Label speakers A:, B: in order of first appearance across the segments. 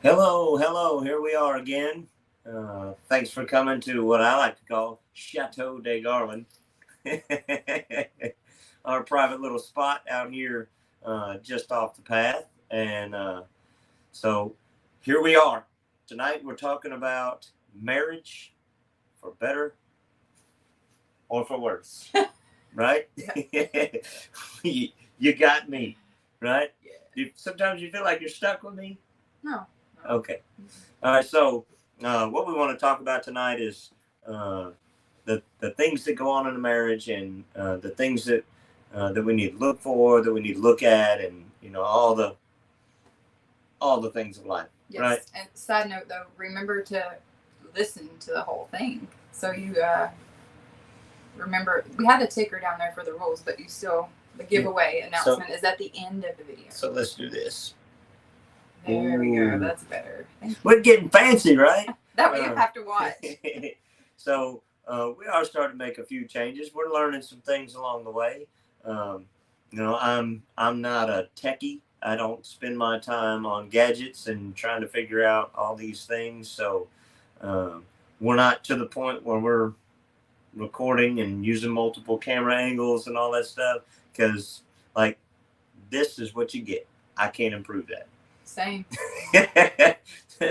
A: Hello, hello. Here we are again. Thanks for coming to what I like to call Chateau de Garland, our private little spot out here just off the path. And so here we are. Tonight we're talking about marriage for better or for worse, right? you got me, right? Sometimes you feel like you're stuck with me.
B: No.
A: Okay. All right. So, what we want to talk about tonight is uh, the things that go on in a marriage and the things that we need to look for, that we need to look at, and all the things of life.
B: Yes.
A: Right.
B: And side note though, remember to listen to the whole thing. So you remember we had a ticker down there for the rules, but you still the giveaway announcement is at the end of the video.
A: So let's do this.
B: There we go. That's better.
A: We're getting fancy, right?
B: That way you have to watch.
A: So we are starting to make a few changes. We're learning some things along the way. I'm not a techie. I don't spend my time on gadgets and trying to figure out all these things. So we're not to the point where we're recording and using multiple camera angles and all that stuff, because like this is what you get. I can't improve that.
B: Same.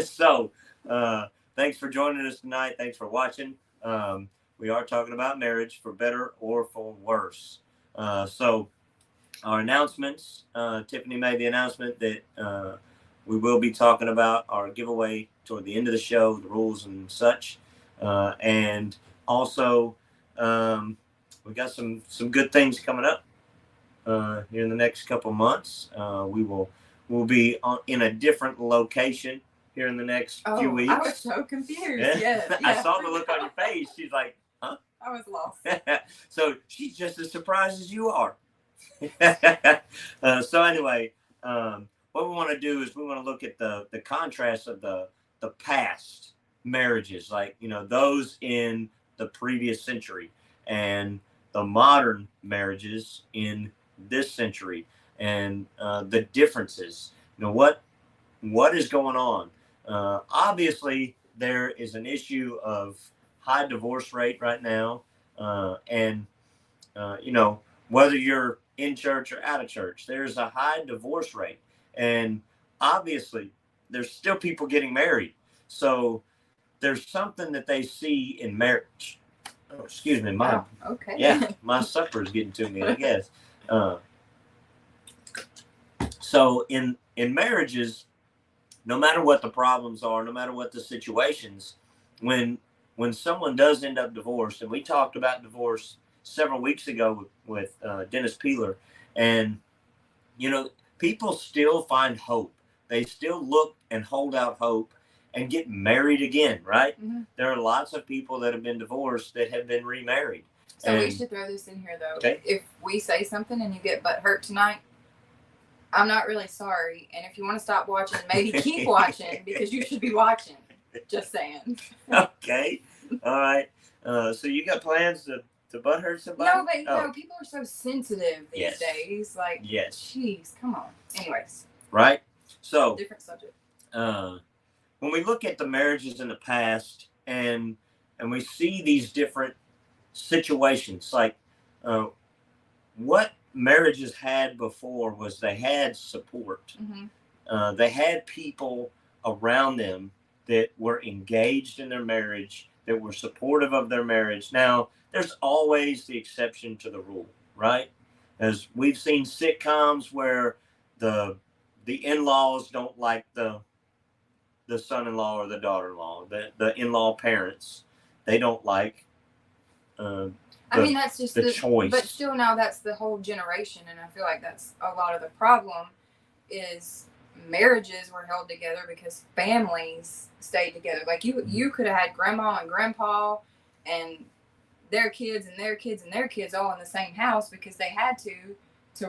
A: So thanks for joining us tonight. Thanks for watching. We are talking about marriage for better or for worse. So our announcements, Tiffany made the announcement that we will be talking about our giveaway toward the end of the show, the rules and such. And also we got some good things coming up here in the next couple months. We'll be in a different location here in the next few weeks.
B: I was so confused. Yeah.
A: I saw the look on your face. She's like, huh?
B: I was lost.
A: So she's just as surprised as you are. So anyway, what we want to do is we want to look at the contrast of the past marriages, like, those in the previous century, and the modern marriages in this century, and the differences. What is going on? Obviously, there is an issue of high divorce rate right now, and whether you're in church or out of church, there's a high divorce rate, and obviously, there's still people getting married. So there's something that they see in marriage. Oh, excuse me,
B: okay.
A: Yeah, my supper is getting to me, I guess. So in marriages, no matter what the problems are, no matter what the situations, when someone does end up divorced, and we talked about divorce several weeks ago with Dennis Peeler, and people still find hope. They still look and hold out hope and get married again, right?
B: Mm-hmm.
A: There are lots of people that have been divorced that have been remarried.
B: So we should throw this in here, though.
A: Okay.
B: If we say something and you get butt hurt tonight, I'm not really sorry. And if you want to stop watching, maybe keep watching, because you should be watching. Just saying.
A: Okay. All right. So you got plans to butt hurt somebody?
B: No, people are so sensitive these days. Like,
A: yes.
B: Jeez, come on. Anyways.
A: Right. So
B: different subject.
A: When we look at the marriages in the past, and we see these different situations, like what marriages had before was they had support.
B: Mm-hmm.
A: They had people around them that were engaged in their marriage, that were supportive of their marriage. Now, there's always the exception to the rule, right? As we've seen sitcoms where the in-laws don't like the son-in-law or the daughter-in-law, the in-law parents, they don't like
B: that's just
A: the choice.
B: But still, now that's the whole generation, and I feel like that's a lot of the problem. Is marriages were held together because families stayed together. Like you could have had grandma and grandpa and their kids and their kids and their kids all in the same house because they had to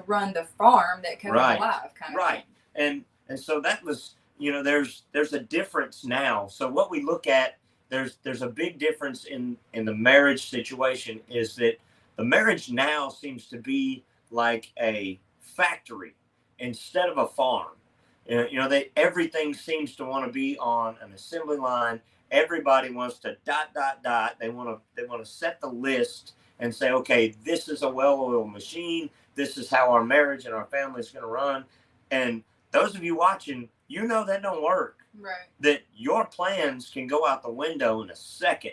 B: run the farm that kept them alive, kind of
A: right thing. And so that was, there's a difference now. So what we look at, there's a big difference in the marriage situation, is that the marriage now seems to be like a factory instead of a farm. Everything seems to want to be on an assembly line. Everybody wants to ... They want to set the list and say, okay, this is a well-oiled machine. This is how our marriage and our family is going to run. And those of you watching, that don't work.
B: Right.
A: That your plans can go out the window in a second,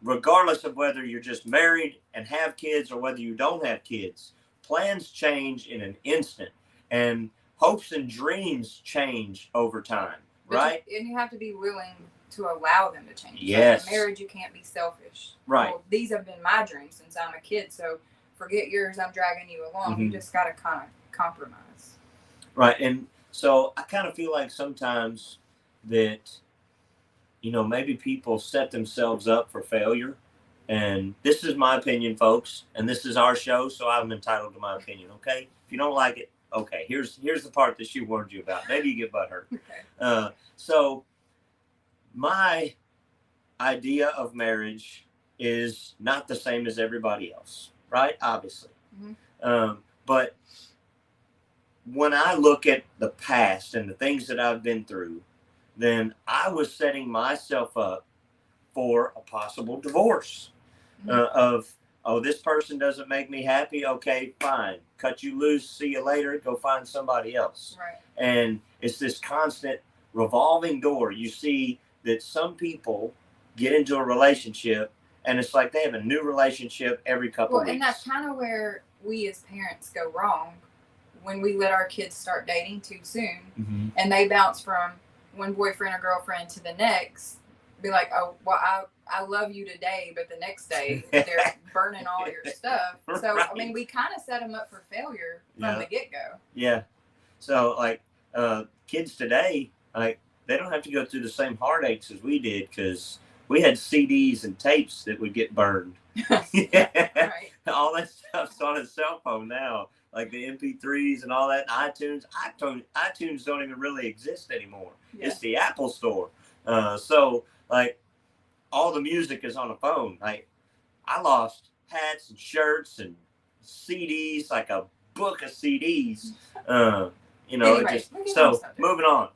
A: regardless of whether you're just married and have kids or whether you don't have kids. Plans change in an instant, and hopes and dreams change over time, right?
B: And you have to be willing to allow them to change.
A: Yes.
B: Like in marriage, you can't be selfish.
A: Right.
B: Well, these have been my dreams since I'm a kid, so forget yours. I'm dragging you along.
A: Mm-hmm.
B: You just got to kind of compromise.
A: Right. And so I kind of feel like sometimes that, maybe people set themselves up for failure. And this is my opinion, folks, and this is our show, so I'm entitled to my opinion, okay? If you don't like it, okay, here's the part that she warned you about. Maybe you get butthurt.
B: Okay.
A: So my idea of marriage is not the same as everybody else, right? Obviously.
B: Mm-hmm.
A: But when I look at the past and the things that I've been through, then I was setting myself up for a possible divorce. Mm-hmm. This person doesn't make me happy. Okay, fine. Cut you loose. See you later. Go find somebody else.
B: Right.
A: And it's this constant revolving door. You see that some people get into a relationship and it's like they have a new relationship every couple of weeks.
B: And that's kind of where we as parents go wrong when we let our kids start dating too soon. Mm-hmm. And they bounce from one boyfriend or girlfriend to the next. Be like, oh, well, I love you today, but the next day they're burning all your stuff. So, right. I mean, we kind of set them up for failure from the get-go.
A: Yeah. So, like, kids today, like, they don't have to go through the same heartaches as we did because we had CDs and tapes that would get burned.
B: Right.
A: All that stuff's on a cell phone now, like the MP3s and all that. iTunes don't even really exist anymore. Yeah. It's the Apple Store. So, like, all the music is on a phone. Like, I lost hats and shirts and CDs, like a book of CDs. Anyway, moving on.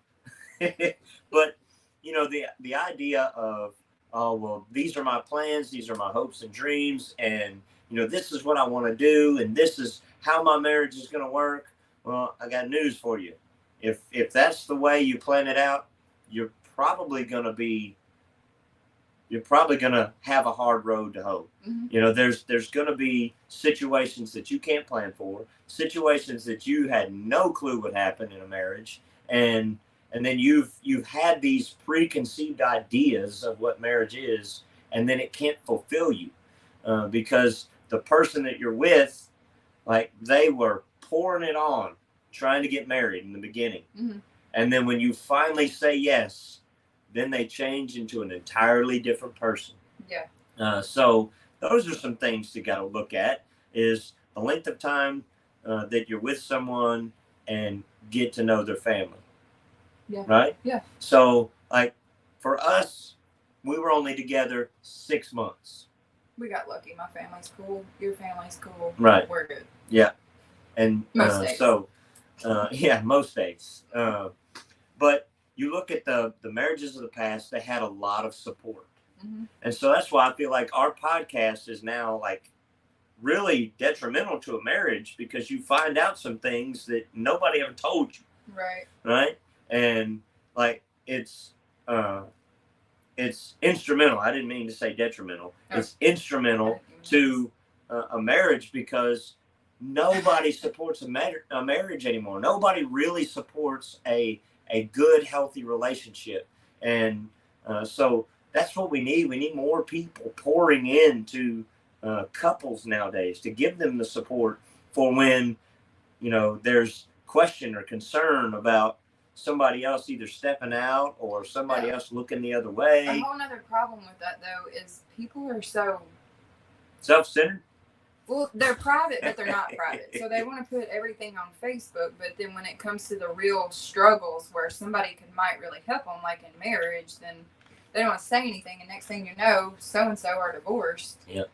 A: But, the idea of, oh, well, these are my plans, these are my hopes and dreams, and, this is what I want to do, and this is how my marriage is going to work. Well, I got news for you. If that's the way you plan it out, you're probably going to have a hard road to hoe. Mm-hmm. There's going to be situations that you can't plan for, situations that you had no clue would happen in a marriage, and then you've had these preconceived ideas of what marriage is, and then it can't fulfill you because the person that you're with, like, they were pouring it on, trying to get married in the beginning, mm-hmm. and then when you finally say yes, then they change into an entirely different person.
B: Yeah.
A: So those are some things you got to look at, is the length of time that you're with someone and get to know their family.
B: Yeah.
A: Right?
B: Yeah.
A: So, like, for us, we were only together 6 months.
B: We got lucky. My family's cool. Your family's cool.
A: Right.
B: We're good.
A: Yeah. And
B: most days.
A: Most days. But you look at the marriages of the past, they had a lot of support. Mm-hmm. And so that's why I feel like our podcast is now, like, really detrimental to a marriage, because you find out some things that nobody ever told you.
B: Right.
A: Right? And, like, it's instrumental. I didn't mean to say detrimental. Oh. It's instrumental to a marriage, because nobody supports a marriage anymore. Nobody really supports a good, healthy relationship. And so that's what we need. We need more people pouring into couples nowadays to give them the support for when, there's question or concern about somebody else either stepping out or somebody else looking the other way.
B: A whole other problem with that, though, is people are so
A: self-centered.
B: Well, they're private, but they're not private. So they want to put everything on Facebook, but then when it comes to the real struggles where somebody might really help them, like in marriage, then they don't want to say anything, and next thing you know, so-and-so are divorced.
A: Yep.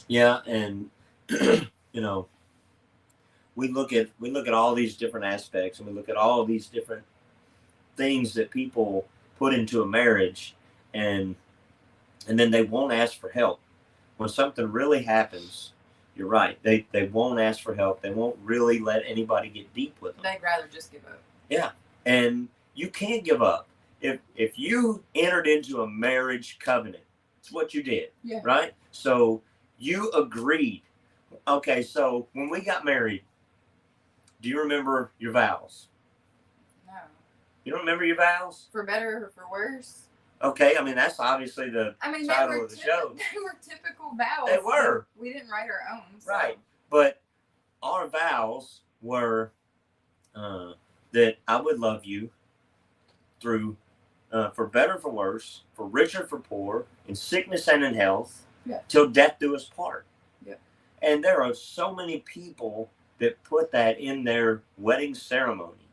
A: Yeah, and, we look at all these different aspects, and we look at all of these different things that people put into a marriage, and then they won't ask for help when something really happens. You're right. They won't ask for help. They won't really let anybody get deep with them.
B: They'd rather just give up.
A: Yeah, and you can't give up. If you entered into a marriage covenant, it's what you did.
B: Yeah.
A: Right. So you agreed. Okay. So when we got married, do you remember your vows?
B: No.
A: You don't remember your vows?
B: For better or for worse?
A: Okay, I mean that's obviously the
B: they
A: title
B: were
A: of the show.
B: They were typical vows.
A: They were.
B: We didn't write our own. So.
A: Right, but our vows were that I would love you through, for better, for worse, for richer, for poor, in sickness and in health, till death do us part.
B: Yeah.
A: And there are so many people that put that in their wedding ceremony,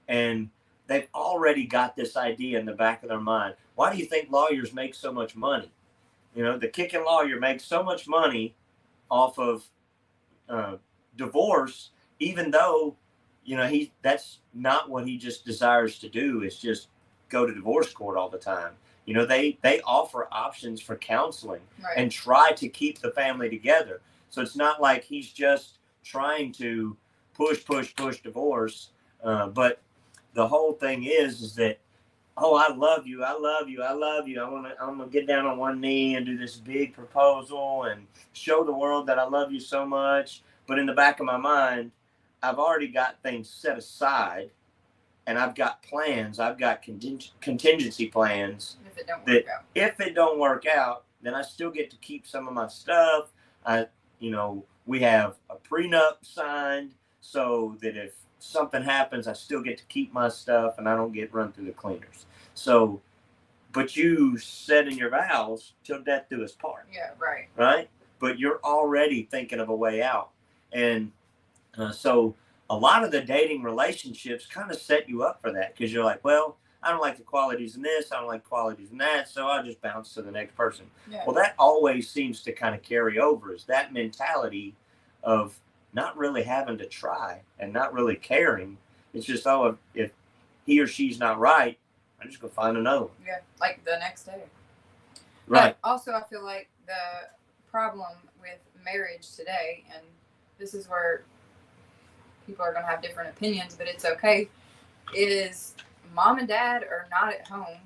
A: and they've already got this idea in the back of their mind. Why do you think lawyers make so much money? You know, the kicking lawyer makes so much money off of divorce, even though, you know, that's not what he just desires to do, is just go to divorce court all the time. You know, they offer options for counseling and try to keep the family together. So it's not like he's just trying to push divorce. But the whole thing is that, oh, I love you. I'm gonna get down on one knee and do this big proposal and show the world that I love you so much. But in the back of my mind, I've already got things set aside, and I've got plans. I've got contingency plans.
B: If it don't work out.
A: If it don't work out, then I still get to keep some of my stuff. We have a prenup signed so that if something happens, I still get to keep my stuff and I don't get run through the cleaners. So, but you said in your vows, till death do us part.
B: Yeah, right.
A: Right? But you're already thinking of a way out. And so a lot of the dating relationships kind of set you up for that, because you're like, well, I don't like the qualities in this, I don't like qualities in that, so I'll just bounce to the next person.
B: Yeah.
A: Well, that always seems to kind of carry over, is that mentality of not really having to try and not really caring. It's just, oh, if he or she's not right, I'm just going to find another one.
B: Yeah, like the next day.
A: Right.
B: But also, I feel like the problem with marriage today, and this is where people are going to have different opinions, but it's okay, is mom and dad are not at home.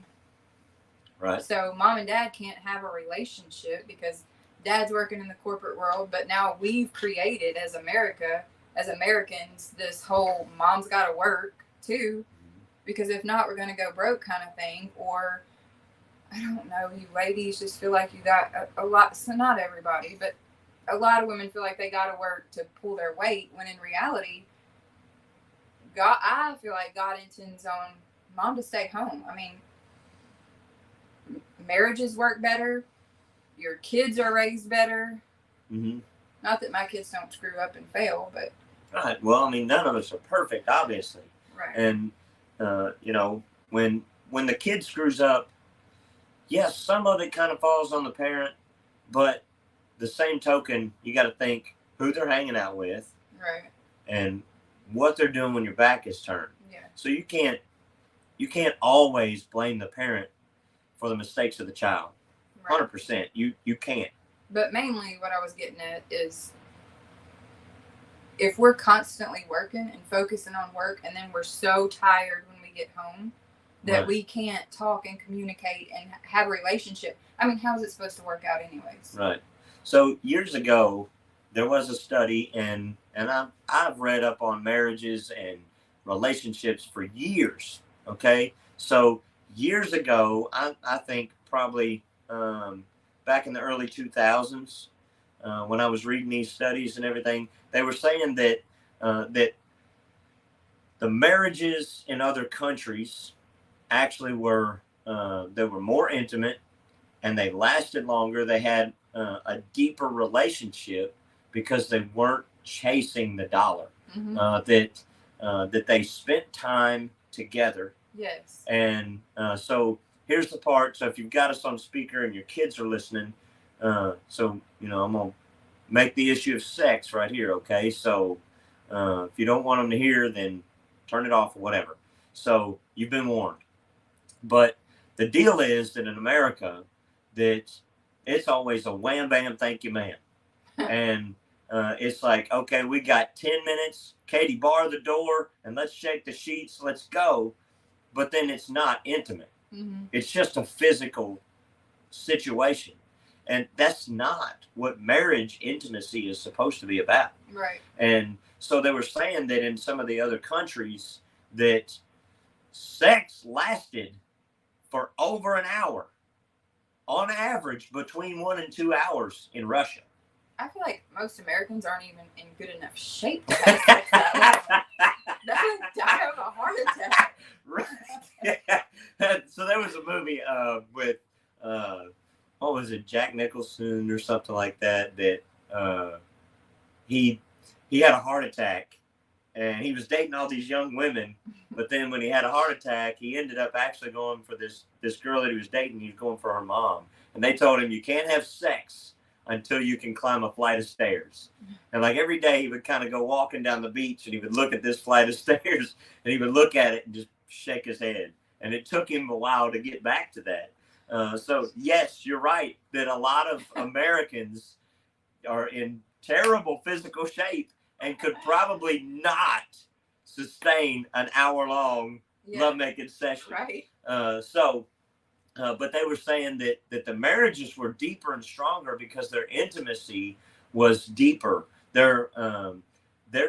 A: Right.
B: So mom and dad can't have a relationship because dad's working in the corporate world, but now we've created as Americans, this whole mom's got to work too, because if not, we're going to go broke kind of thing. Or I don't know, you ladies just feel like you got a lot, so not everybody, but a lot of women feel like they got to work to pull their weight, when in reality, I feel like God intends on mom to stay home. I mean, marriages work better. Your kids are raised better.
A: Mm-hmm.
B: Not that my kids don't screw up and fail, but.
A: Right. Well, I mean, none of us are perfect, obviously.
B: Right.
A: And, when the kid screws up, yes, some of it kind of falls on the parent, but the same token, you got to think who they're hanging out with.
B: Right.
A: And what they're doing when your back is turned.
B: Yeah.
A: So you can't always blame the parent for the mistakes of the child.
B: Right.
A: 100%. You can't.
B: But mainly what I was getting at is, if we're constantly working and focusing on work, and then we're so tired when we get home that we can't talk and communicate and have a relationship. I mean, how is it supposed to work out anyways?
A: Right. So years ago, there was a study, and I've read up on marriages and relationships for years. Okay. So years ago, I think probably back in the early 2000s, when I was reading these studies and everything, they were saying that that the marriages in other countries actually were more intimate, and they lasted longer. They had a deeper relationship because they weren't chasing the dollar.
B: Mm-hmm.
A: That they spent time together.
B: Yes.
A: And so here's the part. So if you've got us on speaker and your kids are listening, I'm gonna make the issue of sex right here. Okay. So If you don't want them to hear, then turn it off or whatever. So you've been warned. But the deal is that in America, that it's always a wham bam, thank you, ma'am. And it's like, okay, we got 10 minutes. Katie, bar the door and let's shake the sheets. Let's go. But then it's not intimate.
B: Mm-hmm.
A: It's just a physical situation. And that's not what marriage intimacy is supposed to be about.
B: Right.
A: And so they were saying that in some of the other countries that sex lasted for over an hour, on average between 1 and 2 hours in Russia.
B: I feel like most Americans aren't even in good enough shape to have sex that long. They would die of a heart attack.
A: Right. Yeah. So there was a movie with what was it, Jack Nicholson or something like that, that he had a heart attack and he was dating all these young women, but then when he had a heart attack, he ended up actually going for this girl that he was dating. He was going for her mom, and they told him you can't have sex until you can climb a flight of stairs. And like every day he would kind of go walking down the beach and he would look at this flight of stairs and he would look at it and just shake his head. And it took him a while to get back to that. So yes, you're right that a lot of Americans are in terrible physical shape and could probably not sustain an hour-long lovemaking session.
B: Right.
A: But they were saying that the marriages were deeper and stronger because their intimacy was deeper. Their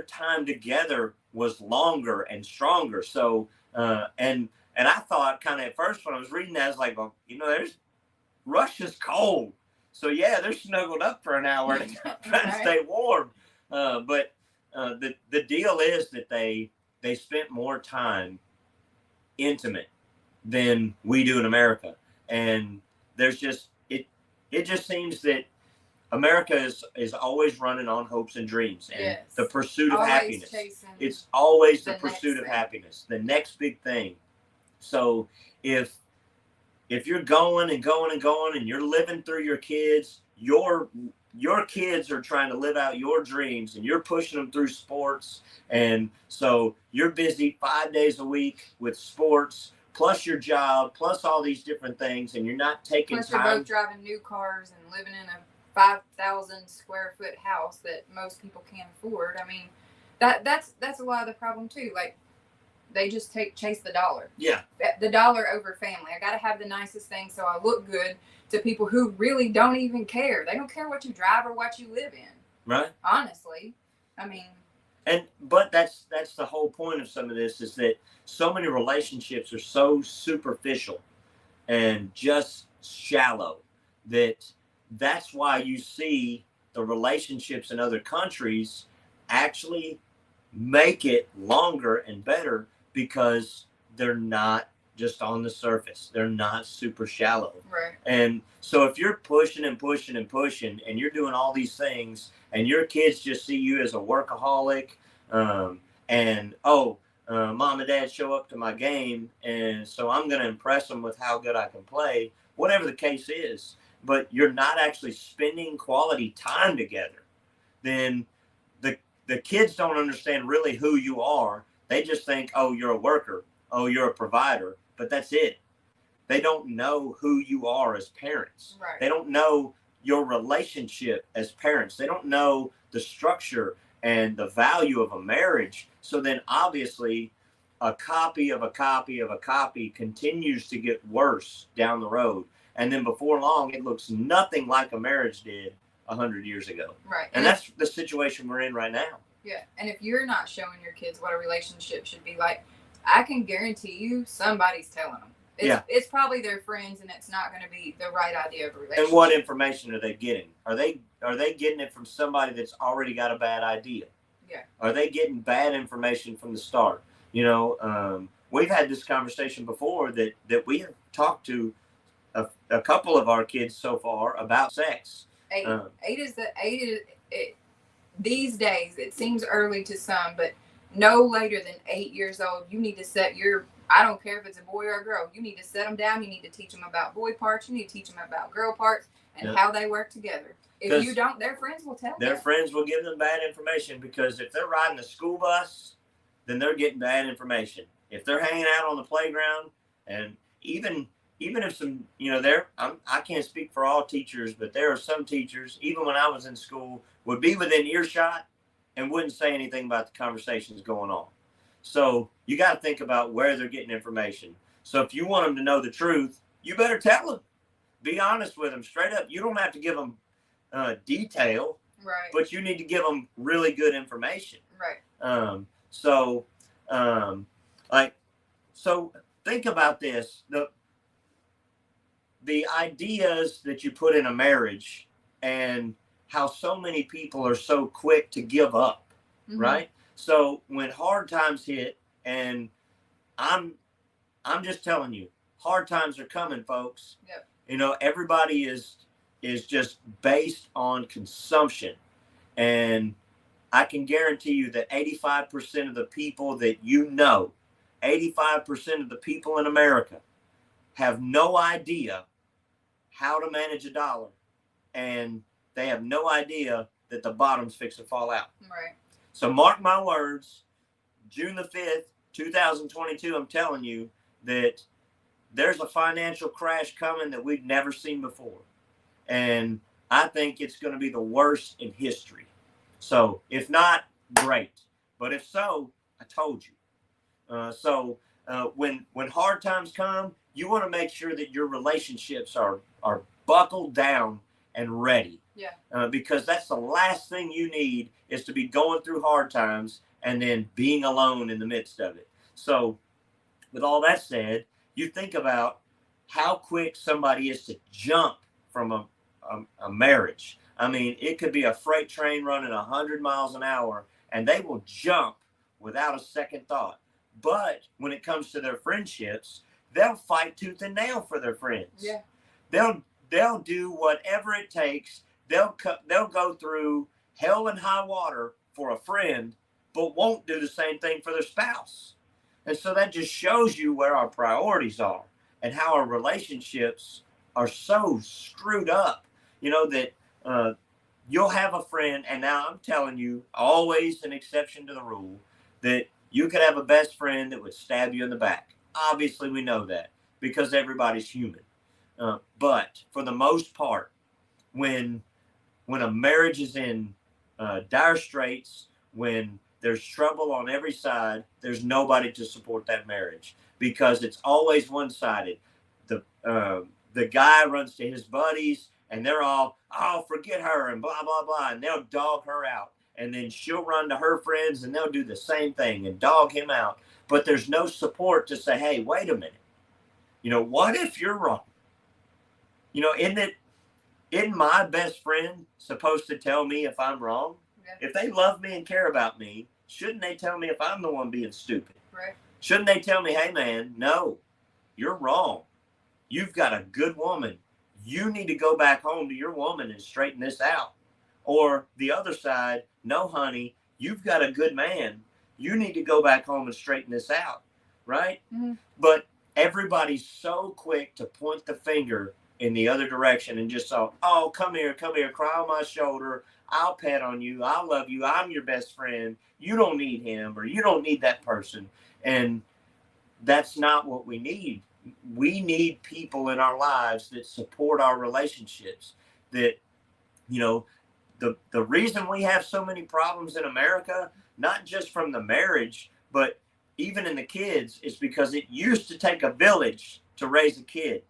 A: time together was longer and stronger. So and I thought kind of at first when I was reading that, I was like, well, there's Russia's cold. So yeah, they're snuggled up for an hour and trying to stay warm. But the deal is that they spent more time intimate than we do in America. And there's just it just seems that America is always running on hopes and dreams and the pursuit of happiness. It's always the pursuit of happiness, the next big thing. So if you're going and going and going and you're living through your kids, your kids are trying to live out your dreams and you're pushing them through sports. And so you're busy 5 days a week with sports, plus your job, plus all these different things, and you're not taking
B: plus
A: time.
B: Plus you're both driving new cars and living in a 5,000 square foot house that most people can't afford. I mean, that's a lot of the problem too. Like, they just chase the dollar.
A: Yeah.
B: The dollar over family. I got to have the nicest thing so I look good to people who really don't even care. They don't care what you drive or what you live in.
A: Right.
B: Honestly. I mean.
A: But that's the whole point of some of this, is that so many relationships are so superficial and just shallow that's why you see the relationships in other countries actually make it longer and better, because they're not just on the surface. They're not super shallow.
B: Right.
A: And so if you're pushing and pushing and pushing and you're doing all these things and your kids just see you as a workaholic, and mom and dad show up to my game, and so I'm going to impress them with how good I can play, whatever the case is, but you're not actually spending quality time together, then the kids don't understand really who you are. They just think, oh, you're a worker. Oh, you're a provider. But that's it. They don't know who you are as parents.
B: Right.
A: They don't know your relationship as parents. They don't know the structure and the value of a marriage. So then obviously a copy of a copy of a copy continues to get worse down the road. And then before long, it looks nothing like a marriage did 100 years ago.
B: Right.
A: And that's the situation we're in right now.
B: Yeah. And if you're not showing your kids what a relationship should be like, I can guarantee you somebody's telling them. It's probably their friends, and it's not going to be the right idea of a relationship. And
A: what information are they getting? Are they getting it from somebody that's already got a bad idea?
B: Yeah.
A: Are they getting bad information from the start? We've had this conversation before that we have talked to a couple of our kids so far about sex.
B: These days, it seems early to some, but no later than 8 years old, you need to set I don't care if it's a boy or a girl, you need to set them down. You need to teach them about boy parts. You need to teach them about girl parts. and
A: Yep.
B: how they work together. If
A: 'Cause
B: you don't, their friends will tell
A: their
B: them.
A: friends will give them bad information, because if they're riding the school bus, then they're getting bad information. If they're hanging out on the playground, and even if some, I can't speak for all teachers, but there are some teachers, even when I was in school, would be within earshot and wouldn't say anything about the conversations going on. So you got to think about where they're getting information. So if you want them to know the truth, you better tell them. Be honest with them straight up. You don't have to give them detail,
B: Right.
A: but you need to give them really good information.
B: Right.
A: So think about this: the ideas that you put in a marriage, and how so many people are so quick to give up,
B: Mhm.
A: right? So when hard times hit, and I'm just telling you, hard times are coming, folks.
B: Yep.
A: Everybody is just based on consumption, and I can guarantee you that 85% of the people that 85% of the people in America have no idea how to manage a dollar, and they have no idea that the bottom's fixing to fall out.
B: Right.
A: So mark my words, June the 5th, 2022, I'm telling you that there's a financial crash coming that we've never seen before. And I think it's going to be the worst in history. So if not, great. But if so, I told you. When hard times come, you want to make sure that your relationships are buckled down and ready.
B: Yeah.
A: Because that's the last thing you need, is to be going through hard times and then being alone in the midst of it. So with all that said, you think about how quick somebody is to jump from a marriage. I mean, it could be a freight train running 100 miles an hour, and they will jump without a second thought. But when it comes to their friendships, they'll fight tooth and nail for their friends.
B: Yeah.
A: They'll do whatever it takes. They'll go through hell and high water for a friend, but won't do the same thing for their spouse. And so that just shows you where our priorities are, and how our relationships are so screwed up. That you'll have a friend, and now I'm telling you, always an exception to the rule, that you could have a best friend that would stab you in the back. Obviously, we know that, because everybody's human. But for the most part, when a marriage is in dire straits, when there's trouble on every side, there's nobody to support that marriage, because it's always one-sided. The guy runs to his buddies, and they're all, oh, forget her, and blah, blah, blah, and they'll dog her out. And then she'll run to her friends, and they'll do the same thing and dog him out. But there's no support to say, hey, wait a minute. What if you're wrong? Isn't my best friend supposed to tell me if I'm wrong?
B: Yeah.
A: If they love me and care about me, shouldn't they tell me if I'm the one being stupid?
B: Right.
A: Shouldn't they tell me, hey, man, no, you're wrong. You've got a good woman. You need to go back home to your woman and straighten this out. Or the other side, no, honey, you've got a good man. You need to go back home and straighten this out. Right?
B: Mm-hmm.
A: But everybody's so quick to point the finger in the other direction and just say, oh, come here, cry on my shoulder. I'll pet on you. I love you. I'm your best friend. You don't need him, or you don't need that person. And that's not what we need. We need people in our lives that support our relationships. That, the reason we have so many problems in America, not just from the marriage, but even in the kids, is because it used to take a village to raise a kid.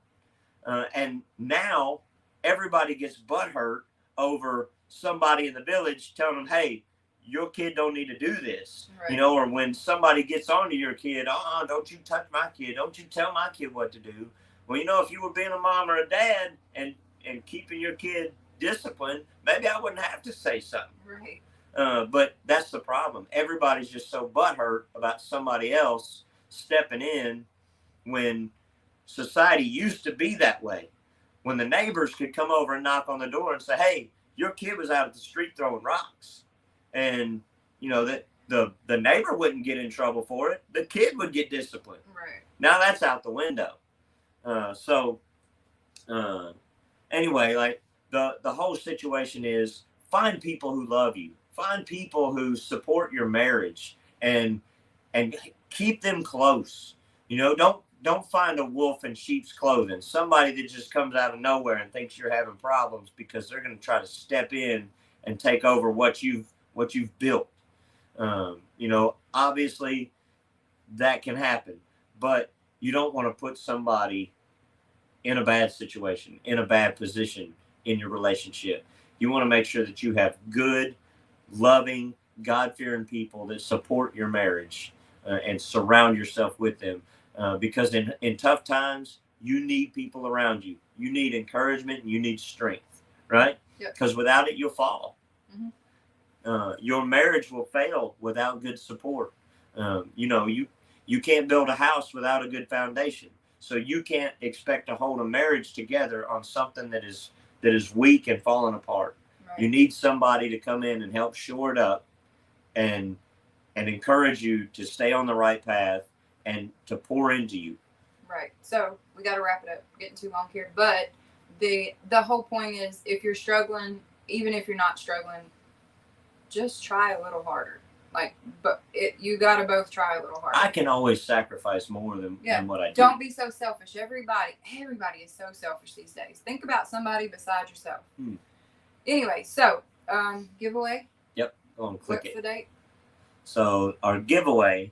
A: And now everybody gets butthurt over somebody in the village telling them, hey, your kid don't need to do this.
B: Right.
A: Or when somebody gets onto your kid, don't you touch my kid. Don't you tell my kid what to do. Well, if you were being a mom or a dad and keeping your kid disciplined, maybe I wouldn't have to say something.
B: Right.
A: But that's the problem. Everybody's just so butthurt about somebody else stepping in, when society used to be that way. When the neighbors could come over and knock on the door and say, hey, your kid was out at the street throwing rocks. And, that the neighbor wouldn't get in trouble for it. The kid would get disciplined.
B: Right.
A: Now that's out the window. Anyway, the whole situation is find people who love you, find people who support your marriage, and keep them close. You know, don't find a wolf in sheep's clothing, somebody that just comes out of nowhere and thinks you're having problems because they're going to try to step in and take over what you've built. You know, obviously that can happen, but you don't want to put somebody in a bad situation, in a bad position in your relationship. You want to make sure that you have good, loving, God-fearing people that support your marriage, and surround yourself with them. Because in tough times, you need people around you. You need encouragement and you need strength, right? Because
B: Yep.
A: without it, you'll fall.
B: Mm-hmm.
A: Your marriage will fail without good support. You know, you can't build a house without a good foundation. So you can't expect to hold a marriage together on something that is weak and falling apart.
B: Right.
A: You need somebody to come in and help shore it up and encourage you to stay on the right path and to pour into you.
B: Right. So we got to wrap it up. We're getting too long here, but the whole point is, if you're struggling, even if you're not struggling, just try a little harder. Like, but you got to both try a little harder.
A: I can always sacrifice more than what I do.
B: Don't be so selfish. Everybody is so selfish these days. Think about somebody besides yourself. Anyway, so giveaway.
A: Yep. Go and click
B: What's the date?
A: So our giveaway,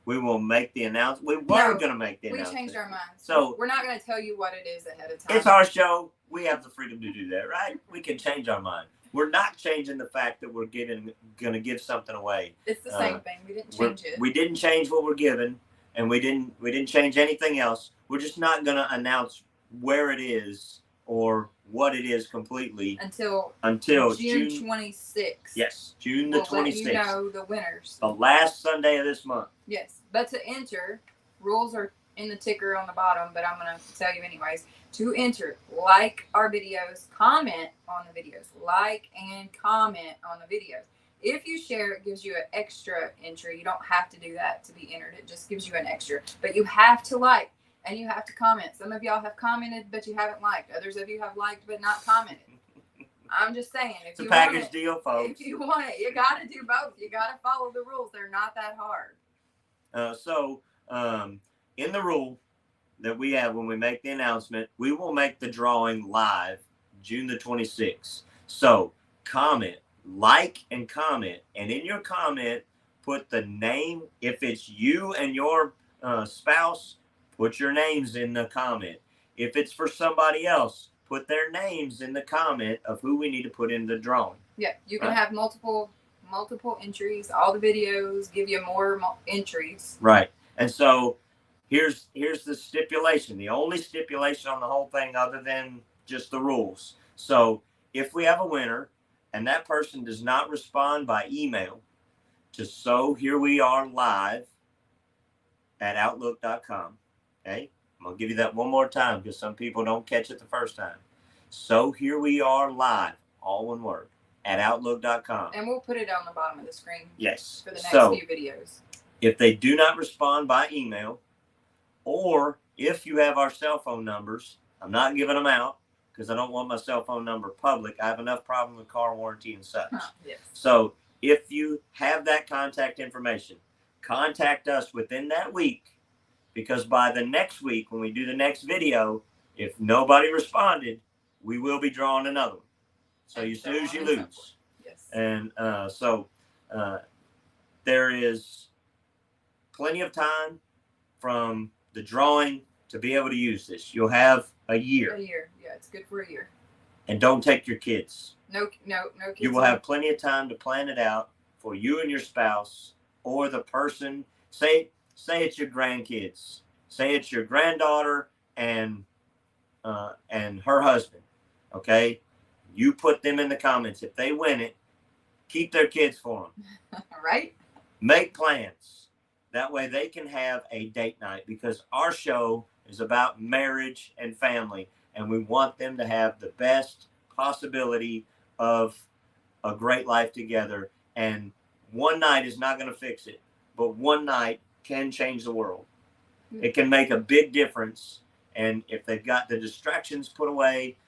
A: we will make the announcement. We were going to make the announcement.
B: We changed our minds.
A: So
B: we're not going to tell you what it is ahead of time.
A: It's our show. We have the freedom to do that, right? We can change our mind. We're not changing the fact that we're going to give something away.
B: It's the same thing. We didn't change it.
A: We didn't change what we're giving, and we didn't change anything else. We're just not going to announce where it is or what it is completely until
B: June 26th.
A: Yes, June the 26th.
B: We'll let you know the winners.
A: The last Sunday of this month.
B: Yes, but to enter, rules are in the ticker on the bottom, but I'm going to tell you anyways. To enter, like our videos, comment on the videos, like and comment on the videos. If you share, it gives you an extra entry. You don't have to do that to be entered. It just gives you an extra. But you have to like and you have to comment. Some of y'all have commented, but you haven't liked. Others of you have liked, but not commented. I'm just saying.
A: It's a package deal, folks.
B: If you want it, you got to do both. You got to follow the rules. They're not that hard.
A: So in the rule that we have when we make the announcement, we will make the drawing live June the 26th. So like and comment. And in your comment, put the name. If it's you and your spouse, put your names in the comment. If it's for somebody else, put their names in the comment of who we need to put in the drawing.
B: Yeah, you can have multiple entries. All the videos give you more entries.
A: Right. And so here's the stipulation. The only stipulation on the whole thing, other than just the rules. So if we have a winner and that person does not respond by email to So Here We Are Live at Outlook.com. Okay, I'm gonna give you that one more time because some people don't catch it the first time. So Here We Are Live, all one word, at Outlook.com.
B: And we'll put it on the bottom of the screen.
A: Yes.
B: For the next few videos.
A: If they do not respond by email, or if you have our cell phone numbers, I'm not giving them out because I don't want my cell phone number public. I have enough problem with car warranty and such.
B: Yes.
A: So if you have that contact information, contact us within that week, because by the next week when we do the next video, if nobody responded, we will be drawing another one. So you snooze, you lose.
B: Yes.
A: And so there is plenty of time from the drawing to be able to use this. You'll have a year.
B: A year. Yeah, it's good for a year.
A: And don't take your kids.
B: No kids.
A: You will have plenty of time to plan it out for you and your spouse, or the person. Say it's your grandkids. Say it's your granddaughter and her husband. Okay, you put them in the comments. If they win it, keep their kids for them.
B: Right.
A: Make plans. That way they can have a date night, because our show is about marriage and family, and we want them to have the best possibility of a great life together. And one night is not going to fix it, but one night can change the world. It can make a big difference. And if they've got the distractions put away,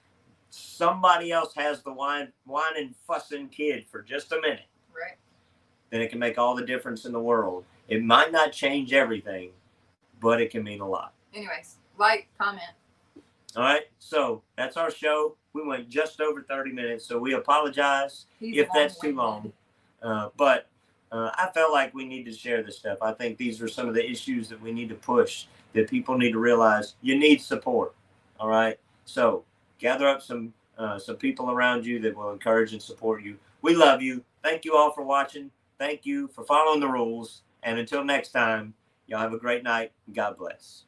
A: somebody else has the whining, fussing kid for just a minute,
B: Right.
A: then it can make all the difference in the world. It might not change everything, but it can mean a lot.
B: Anyways, like, comment.
A: All right. So that's our show. We went just over 30 minutes, so we apologize if that's too long. But I felt like we need to share this stuff. I think these are some of the issues that we need to push, that people need to realize you need support. All right. So gather up some people around you that will encourage and support you. We love you. Thank you all for watching. Thank you for following the rules. And until next time, y'all have a great night. God bless.